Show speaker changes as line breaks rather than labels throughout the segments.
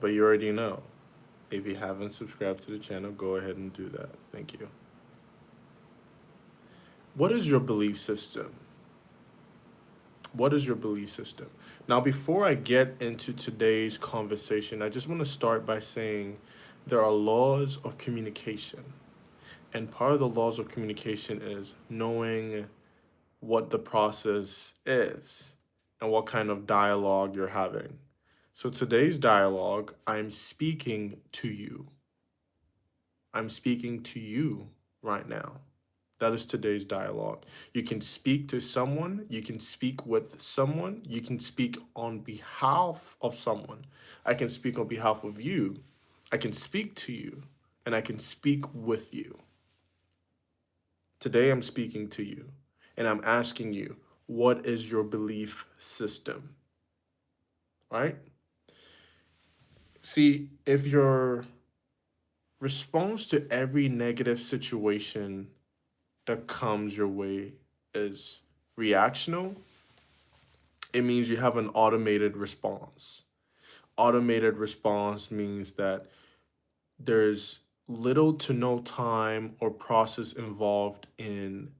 but you already know. If you haven't subscribed to the channel, go ahead and do that. Thank you. What is your belief system? What is your belief system? Now, before I get into today's conversation, I just want to start by saying there are laws of communication. And part of the laws of communication is knowing what the process is and what kind of dialogue you're having. So today's dialogue, I'm speaking to you. I'm speaking to you right now. That is today's dialogue. You can speak to someone, you can speak with someone, you can speak on behalf of someone. I can speak on behalf of you, I can speak to you, and I can speak with you. Today I'm speaking to you, and I'm asking you, what is your belief system? Right? See, if your response to every negative situation that comes your way is reactional, it means you have an automated response. Automated response means that there's little to no time or process involved in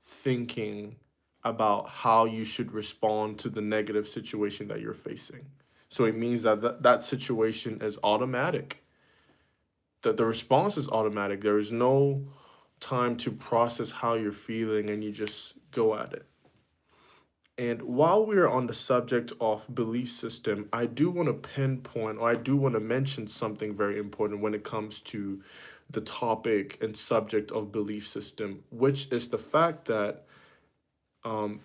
thinking about how you should respond to the negative situation that you're facing. So it means that that situation is automatic, that the response is automatic. There is no time to process how you're feeling and you just go at it. And while we're on the subject of belief system, I do want to pinpoint or I do want to mention something very important when it comes to the topic and subject of belief system, which is the fact that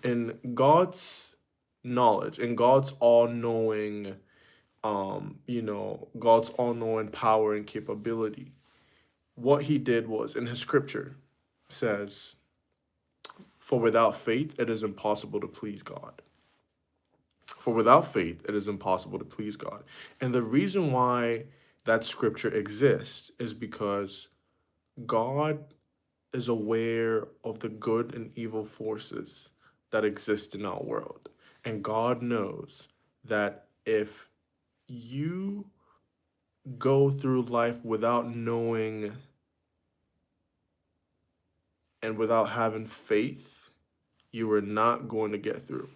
in God's knowledge, in God's all-knowing, God's all-knowing power and capability, what he did was in his scripture says, for without faith, it is impossible to please God. For without faith, it is impossible to please God. And the reason why that scripture exists is because God is aware of the good and evil forces that exist in our world. And God knows that if you go through life without knowing and without having faith, you are not going to get through.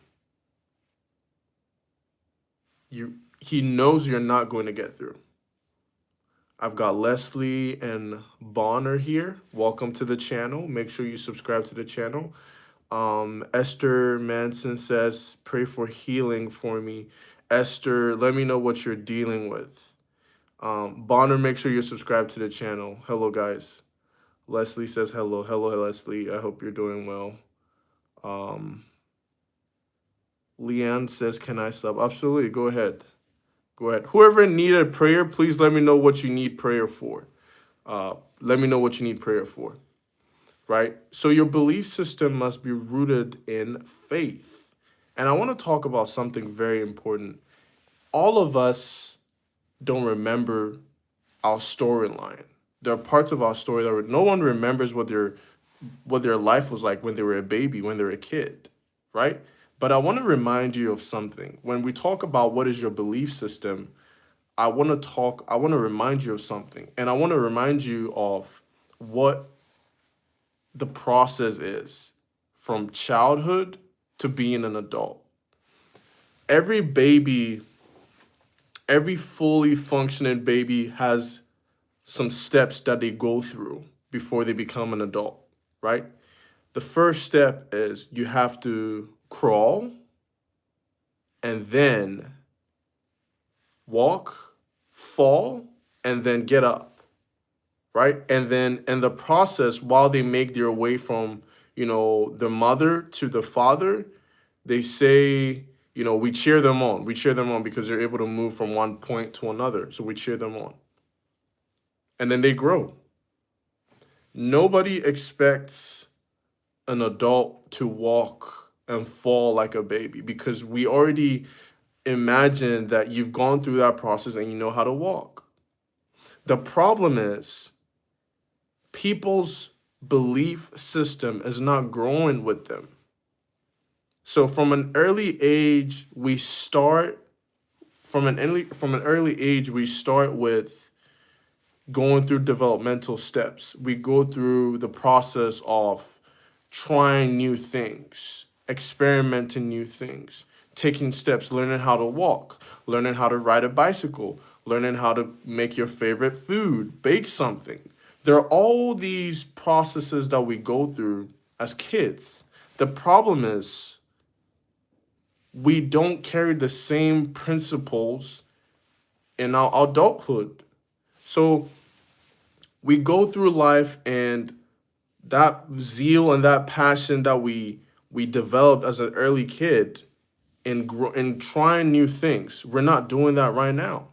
He knows you're not going to get through. I've got Leslie and Bonner here. Welcome to the channel. Make sure you subscribe to the channel. Esther Manson says, pray for healing for me. Esther, let me know what you're dealing with. Bonner, make sure you're subscribed to the channel. Hello, guys. Leslie says hello. Hello, Leslie. I hope you're doing well. Leanne says, can I sub? Absolutely. Go ahead. Go ahead. Whoever needed prayer, please let me know what you need prayer for. Let me know what you need prayer for. Right? So your belief system must be rooted in faith. And I want to talk about something very important. All of us don't remember our storyline. There are parts of our story that no one remembers what their life was like when they were a baby, when they were a kid, right? But I want to remind you of something. When we talk about what is your belief system, I want to remind you of something. And I want to remind you of what the process is from childhood to being an adult. Every baby, every fully functioning baby has some steps that they go through before they become an adult, right? The first step is you have to crawl and then walk, fall, and then get up, right? And then in the process, while they make their way from, the mother to the father, they say, we cheer them on. We cheer them on because they're able to move from one point to another. So we cheer them on. And then they grow. Nobody expects an adult to walk and fall like a baby because we already imagine that you've gone through that process and you know how to walk. The problem is people's belief system is not growing with them. So from an early age, we start from an early age, we start with going through developmental steps. We go through the process of trying new things, experimenting new things, taking steps, learning how to walk, learning how to ride a bicycle, learning how to make your favorite food, bake something. There are all these processes that we go through as kids. The problem is we don't carry the same principles in our adulthood. So we go through life, and that zeal and that passion that we developed as an early kid in trying new things, we're not doing that right now.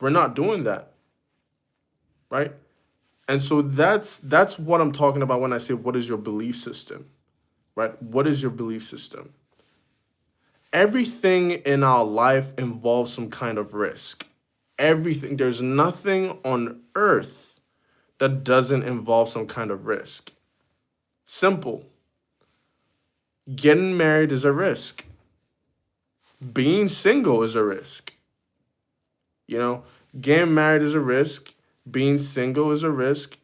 We're not doing that, right? And so that's what I'm talking about when I say, what is your belief system, right? What is your belief system? Everything in our life involves some kind of risk. Everything. There's nothing on earth that doesn't involve some kind of risk. Simple. Getting married is a risk. Being single is a risk. Getting married is a risk. Being single is a risk.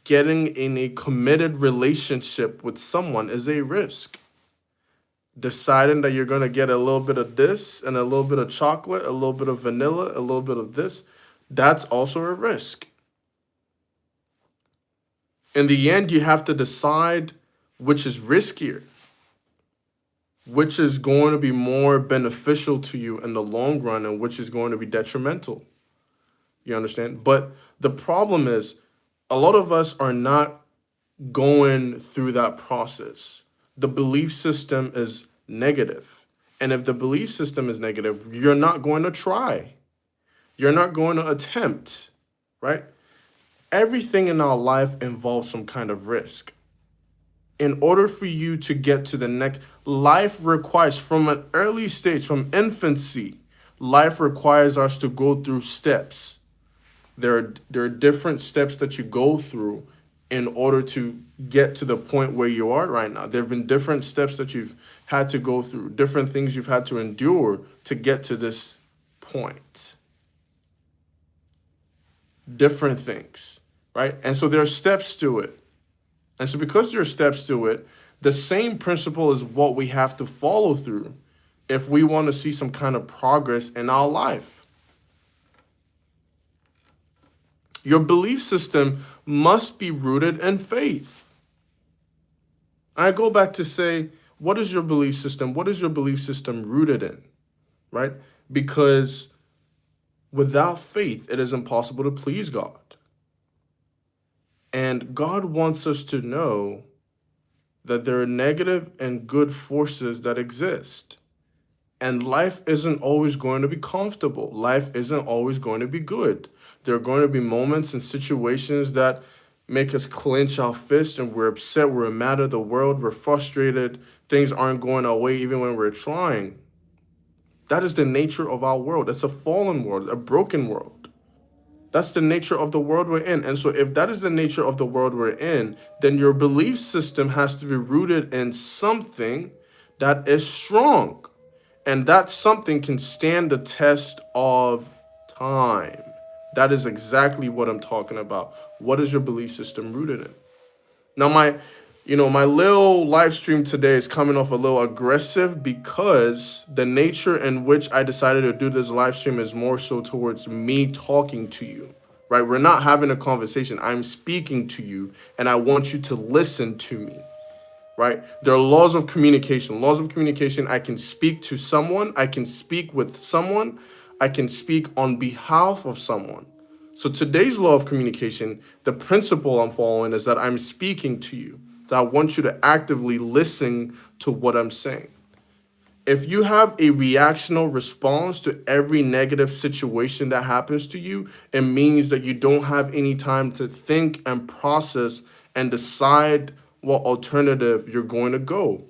Getting in a committed relationship with someone is a risk. Deciding that you're going to get a little bit of this and a little bit of chocolate, a little bit of vanilla, a little bit of this, that's also a risk. In the end, you have to decide which is riskier, which is going to be more beneficial to you in the long run, and which is going to be detrimental. You understand? But the problem is, a lot of us are not going through that process. The belief system is negative. And if the belief system is negative, you're not going to try. You're not going to attempt, right? Everything in our life involves some kind of risk. In order for you to get to the next, life requires, from an early stage, from infancy, life requires us to go through steps. There are different steps that you go through in order to get to the point where you are right now. There have been different steps that you've had to go through, different things you've had to endure to get to this point. Different things, right? And so there are steps to it. And so because there are steps to it, the same principle is what we have to follow through if we want to see some kind of progress in our life. Your belief system must be rooted in faith. I go back to say, what is your belief system? What is your belief system rooted in, right? Because without faith, it is impossible to please God. And God wants us to know that there are negative and good forces that exist. And life isn't always going to be comfortable. Life isn't always going to be good. There are going to be moments and situations that make us clench our fists, and we're upset, we're mad at the world, we're frustrated, things aren't going our way even when we're trying. That is the nature of our world. It's a fallen world, a broken world. That's the nature of the world we're in. And so if that is the nature of the world we're in, then your belief system has to be rooted in something that is strong. And that something can stand the test of time. That is exactly what I'm talking about. What is your belief system rooted in? Now, my little live stream today is coming off a little aggressive because the nature in which I decided to do this live stream is more so towards me talking to you, right? We're not having a conversation. I'm speaking to you, and I want you to listen to me, right? There are laws of communication. Laws of communication, I can speak to someone, I can speak with someone, I can speak on behalf of someone. So today's law of communication, the principle I'm following is that I'm speaking to you, that I want you to actively listen to what I'm saying. If you have a reactional response to every negative situation that happens to you, it means that you don't have any time to think and process and decide what alternative you're going to go.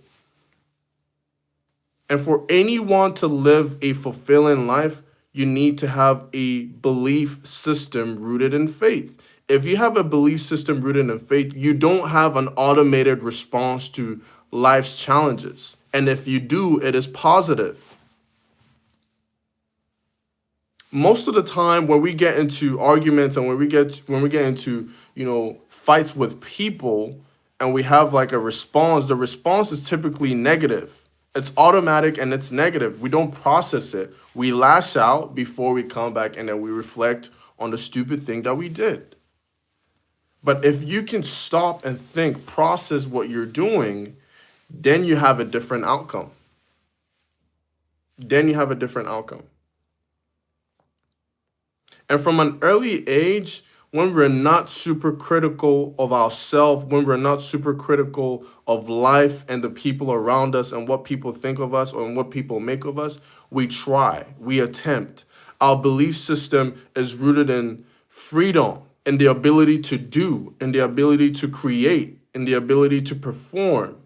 And for anyone to live a fulfilling life, you need to have a belief system rooted in faith. If you have a belief system rooted in faith, you don't have an automated response to life's challenges. And if you do, it is positive. most of the time when we get into arguments and when we get into, fights with people, and we have like a response, the response is typically negative. It's automatic and it's negative. We don't process it. We lash out before we come back, and then we reflect on the stupid thing that we did. But if you can stop and think, process what you're doing, then you have a different outcome. Then you have a different outcome. And from an early age, when we're not super critical of ourselves, when we're not super critical of life and the people around us and what people think of us or what people make of us, we try, we attempt. Our belief system is rooted in freedom, in the ability to do, in the ability to create, in the ability to perform.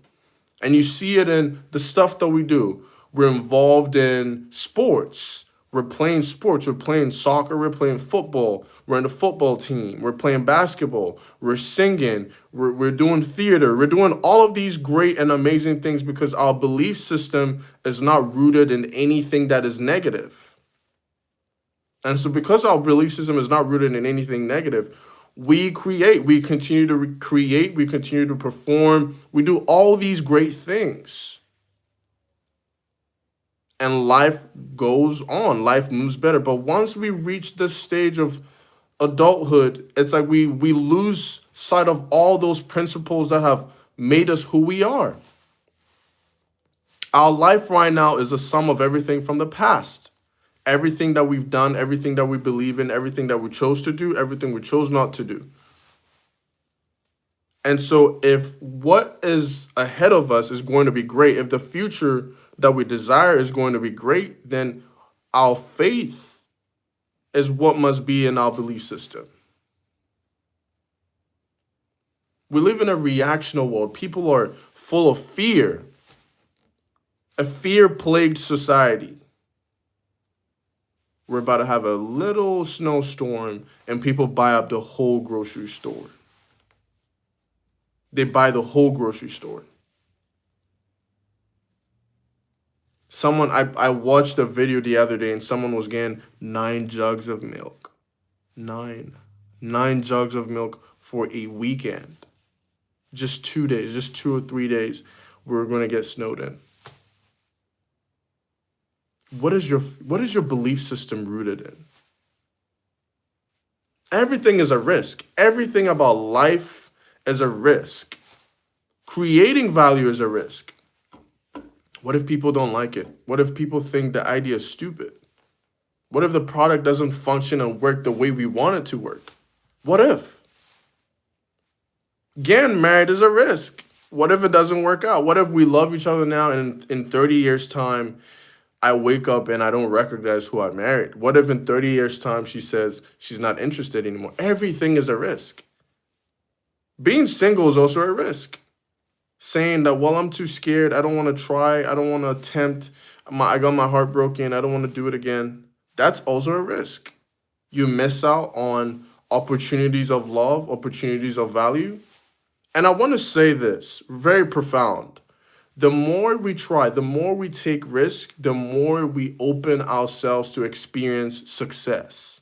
And you see it in the stuff that we do. We're involved in sports. We're playing sports. We're playing soccer. We're playing football. We're in the football team. We're playing basketball. We're singing. We're doing theater. We're doing all of these great and amazing things because our belief system is not rooted in anything that is negative. And so because our belief system is not rooted in anything negative, we create, we continue to create, we continue to perform, we do all these great things. And life goes on, life moves better. But once we reach this stage of adulthood, it's like we lose sight of all those principles that have made us who we are. Our life right now is a sum of everything from the past. Everything that we've done, everything that we believe in, everything that we chose to do, everything we chose not to do. And so if what is ahead of us is going to be great, if the future that we desire is going to be great, then our faith is what must be in our belief system. We live in a reactional world. People are full of fear, a fear-plagued society. We're about to have a little snowstorm and people buy up the whole grocery store. They buy the whole grocery store. I watched a video the other day and someone was getting 9 jugs of milk. 9 jugs of milk for a weekend. Just 2 days, just 2 or 3 days, we were going to get snowed in. What is your belief system rooted in? Everything is a risk. Everything about life is a risk. Creating value is a risk. What if people don't like it? What if people think the idea is stupid? What if the product doesn't function and work the way we want it to work? What if? Getting married is a risk. What if it doesn't work out? What if we love each other now and in 30 years' time, I wake up and I don't recognize who I married? What if in 30 years' time she says she's not interested anymore? Everything is a risk. Being single is also a risk. Saying that, well, I'm too scared, I don't want to try, I don't want to attempt, I got my heart broken, I don't want to do it again. That's also a risk. You miss out on opportunities of love, opportunities of value. And I want to say this, very profound. The more we try, the more we take risk, the more we open ourselves to experience success.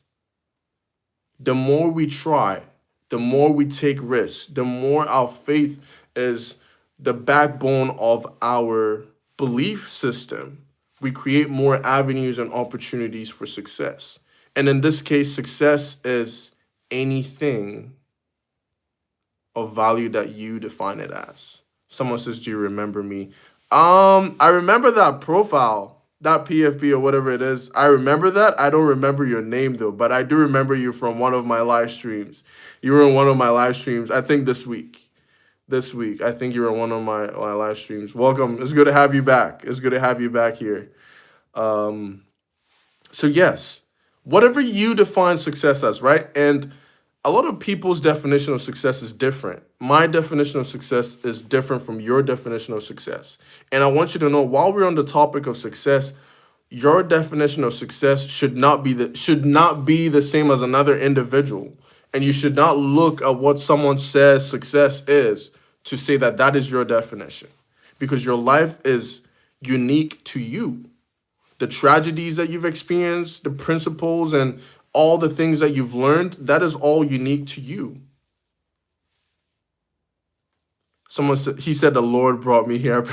The more we try, the more we take risks, the more our faith is the backbone of our belief system. We create more avenues and opportunities for success. And in this case, success is anything of value that you define it as. Someone says, do you remember me? I remember that profile, that PFP or whatever it is. I remember that. I don't remember your name though, but I do remember you from one of my live streams. You were in one of my live streams, I think this week. I think you were in one of my live streams. Welcome. It's good to have you back. It's good to have you back here. So yes, whatever you define success as, right? And a lot of people's definition of success is different. My definition of success is different from your definition of success. And I want you to know, while we're on the topic of success, your definition of success should not be the same as another individual. And you should not look at what someone says success is to say that that is your definition, because your life is unique to you. the tragedies that you've experienced, the principles and all the things that you've learned, that is all unique to you. Someone said, he said, the Lord brought me here.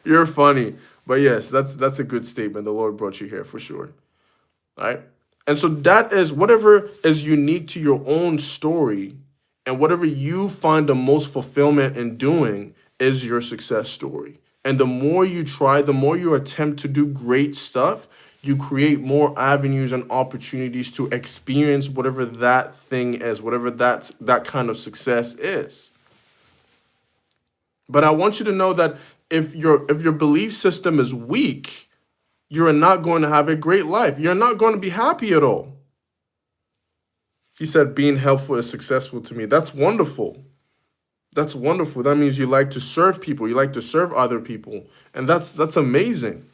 You're funny. But yes, that's a good statement. The Lord brought you here for sure. All right. And so that is whatever is unique to your own story, and whatever you find the most fulfillment in doing is your success story. And the more you try, the more you attempt to do great stuff, you create more avenues and opportunities to experience whatever that thing is, whatever that kind of success is. But I want you to know that if your belief system is weak, you're not going to have a great life. You're not going to be happy at all. He said, being helpful is successful to me. That's wonderful. That's wonderful. That means you like to serve people. You like to serve other people. And that's amazing.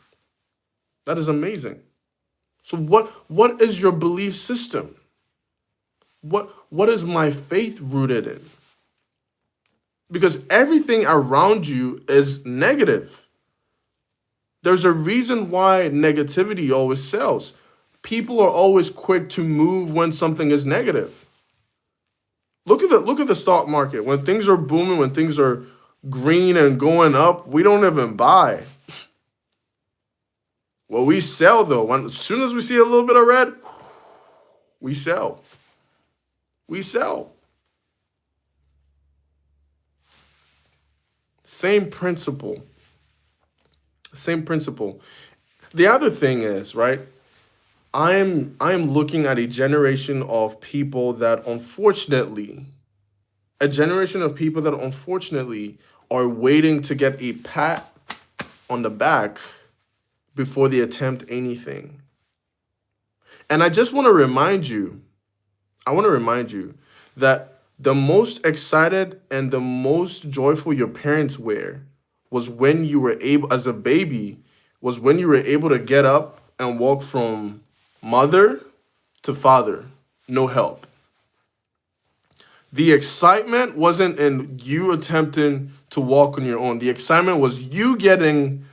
That is amazing. So what is your belief system? What is my faith rooted in? Because everything around you is negative. There's a reason why negativity always sells. People are always quick to move when something is negative. Look at the stock market. When things are booming, when things are green and going up, we don't even buy. Well, we sell though. As soon as we see a little bit of red, we sell. We sell. Same principle. Same principle. The other thing is, right? I am looking at a generation of people that unfortunately are waiting to get a pat on the back before they attempt anything. And I just want to remind you, that the most excited and the most joyful your parents were was when you were able, as a baby, was when you were able to get up and walk from mother to father, no help. The excitement wasn't in you attempting to walk on your own. The excitement was you getting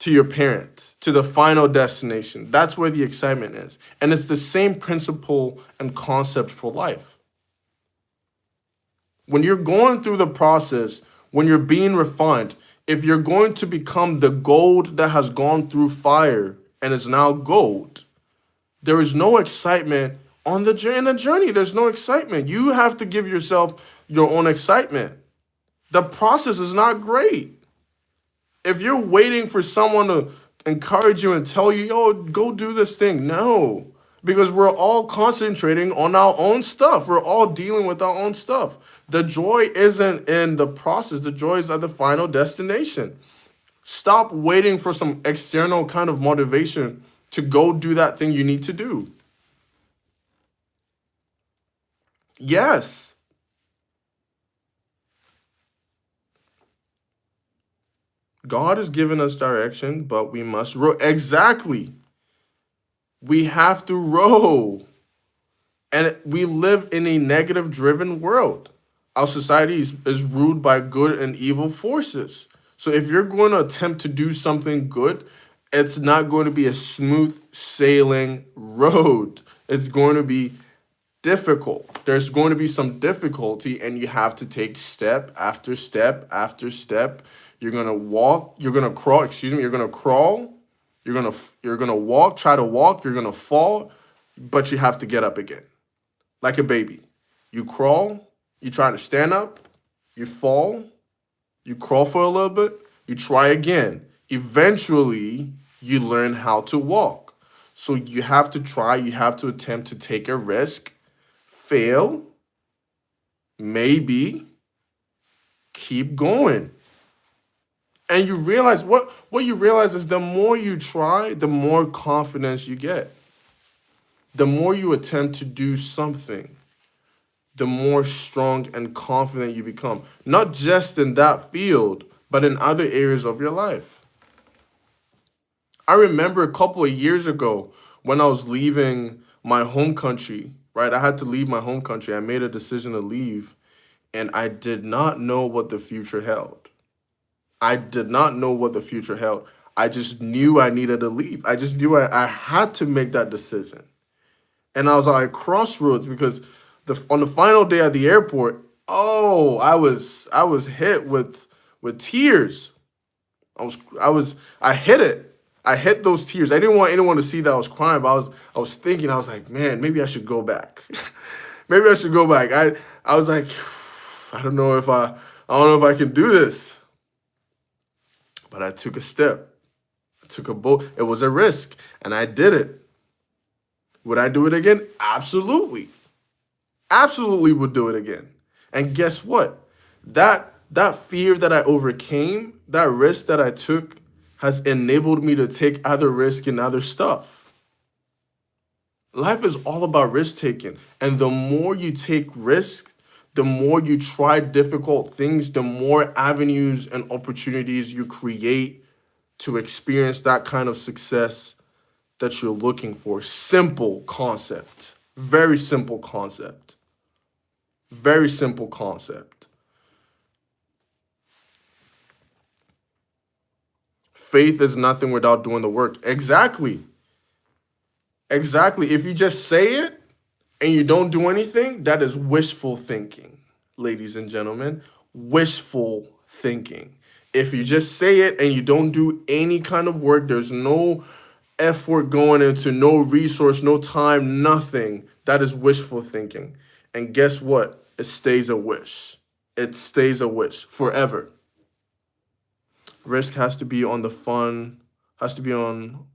to your parents, to the final destination. That's where the excitement is. And it's the same principle and concept for life. When you're going through the process, when you're being refined, if you're going to become the gold that has gone through fire and is now gold, there is no excitement on the journey. There's no excitement. You have to give yourself your own excitement. The process is not great. If you're waiting for someone to encourage you and tell you, yo, go do this thing, no. Because we're all concentrating on our own stuff. We're all dealing with our own stuff. The joy isn't in the process. The joy is at the final destination. Stop waiting for some external kind of motivation to go do that thing you need to do. Yes. God has given us direction, but we must row. Exactly. We have to row. And we live in a negative-driven world. Our society is ruled by good and evil forces. So if you're going to attempt to do something good, it's not going to be a smooth sailing road. It's going to be difficult. There's going to be some difficulty, and you have to take step after step after step. You're going to walk, you're going to crawl, you're going to crawl, you're going to walk, try to walk, you're going to fall, but you have to get up again. Like a baby. You crawl, you try to stand up, you fall, you crawl for a little bit, you try again. Eventually, you learn how to walk. So you have to try, you have to attempt to take a risk, fail, maybe, keep going. And you realize, what you realize is the more you try, the more confidence you get. The more you attempt to do something, the more strong and confident you become. Not just in that field, but in other areas of your life. I remember a couple of years ago when I was leaving my home country, right? I had to leave my home country. I made a decision to leave, and I did not know what the future held. I did not know what the future held. I just knew I needed to leave. I just knew I had to make that decision. And I was like crossroads because on the final day at the airport, oh, I was hit with tears. I hit it. I hit those tears. I didn't want anyone to see that I was crying, but I was thinking, I was like, man, maybe I should go back. Maybe I should go back. I was like, I don't know if I can do this. But I took a step. I took a bold. It was a risk, and I did it. Would I do it again? Absolutely. Absolutely would do it again. And guess what? That fear that I overcame, that risk that I took, has enabled me to take other risk and other stuff. Life is all about risk taking. And the more you take risk, the more you try difficult things, the more avenues and opportunities you create to experience that kind of success that you're looking for. Simple concept. Very simple concept. Very simple concept. Faith is nothing without doing the work. Exactly. Exactly. If you just say it and you don't do anything, that is wishful thinking, ladies and gentlemen. Wishful thinking. If you just say it and you don't do any kind of work, there's no effort going into, no resource, no time, nothing. That is wishful thinking. And guess what? It stays a wish. It stays a wish forever. Risk has to be on the fun, has to be on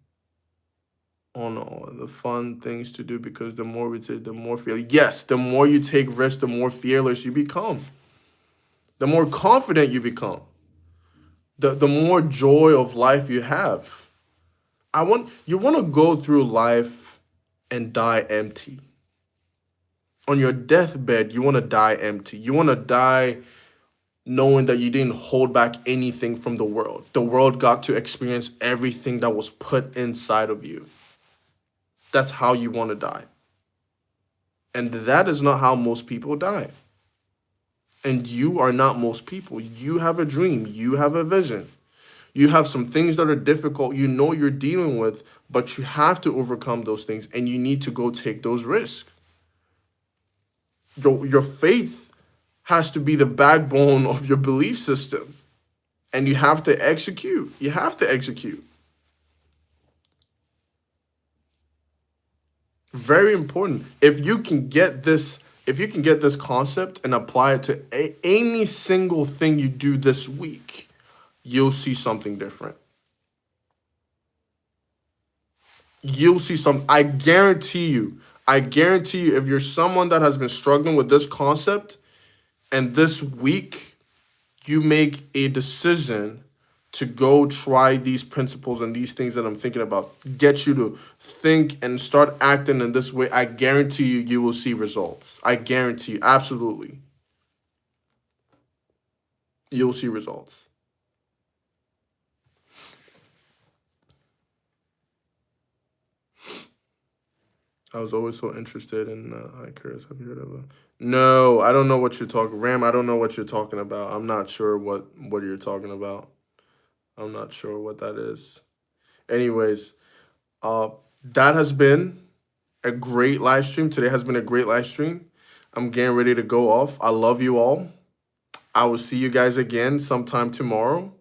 all the fun things to do, because the more we take, the more fearless. Yes, the more you take risks, the more fearless you become. The more confident you become. The more joy of life you have. You want to go through life and die empty. On your deathbed, you want to die empty. You want to die knowing that you didn't hold back anything from the world. The world got to experience everything that was put inside of you. That's how you want to die. And that is not how most people die. And you are not most people. You have a dream. You have a vision. You have some things that are difficult, you know you're dealing with, but you have to overcome those things, and you need to go take those risks. Your faith has to be the backbone of your belief system, and you have to execute. You have to execute. Very important. If you can get this concept and apply it to any single thing you do this week, you'll see something different. You'll see some. I guarantee you, if you're someone that has been struggling with this concept, and this week you make a decision to go try these principles and these things that I'm thinking about, get you to think and start acting in this way, I guarantee you, you will see results. I guarantee you, absolutely. You'll see results. I was always so interested in Icarus. Have you heard of it? No, I don't know what you're talking. Ram, I don't know what you're talking about. I'm not sure what you're talking about. I'm not sure what that is. Anyways, that has been a great live stream. Today has been a great live stream. I'm getting ready to go off. I love you all. I will see you guys again sometime tomorrow.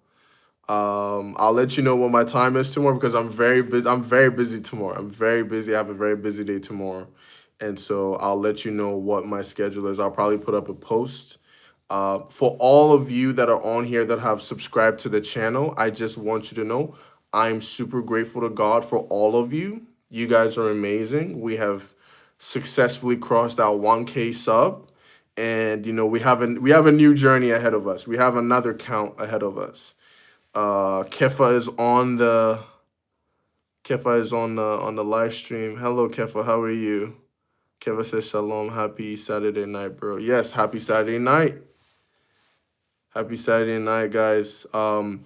I'll let you know what my time is tomorrow, because I'm very busy. I'm very busy tomorrow. I'm very busy. I have a very busy day tomorrow. And so I'll let you know what my schedule is. I'll probably put up a post. For all of you that are on here that have subscribed to the channel, I just want you to know I'm super grateful to God for all of you. You guys are amazing. We have successfully crossed our 1K sub. And, we have a new journey ahead of us. We have another count ahead of us. Kefa is on the live stream. Hello, Kefa. How are you? Kefa says shalom. Happy Saturday night, bro. Yes, happy Saturday night. Happy Saturday night, guys. I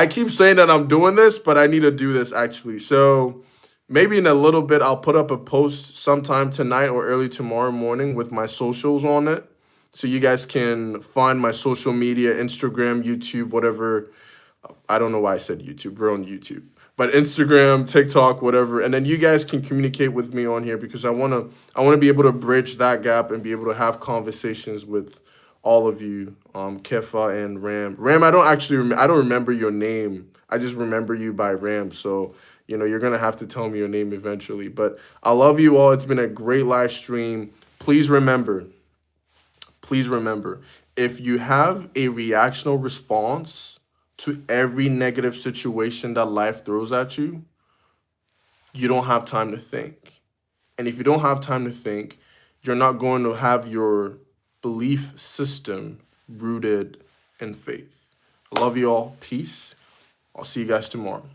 keep saying that I'm doing this, but I need to do this actually. So maybe in a little bit, I'll put up a post sometime tonight or early tomorrow morning with my socials on it. So you guys can find my social media, Instagram, YouTube, whatever I don't know why I said YouTube. We're on YouTube, but Instagram, TikTok, whatever. And then you guys can communicate with me on here because I wanna be able to bridge that gap and be able to have conversations with all of you, Kefa and Ram. Ram, I don't remember your name. I just remember you by Ram. So you're gonna have to tell me your name eventually. But I love you all. It's been a great live stream. Please remember, if you have a reactional response to every negative situation that life throws at you, you don't have time to think. And if you don't have time to think, you're not going to have your belief system rooted in faith. I love you all. Peace. I'll see you guys tomorrow.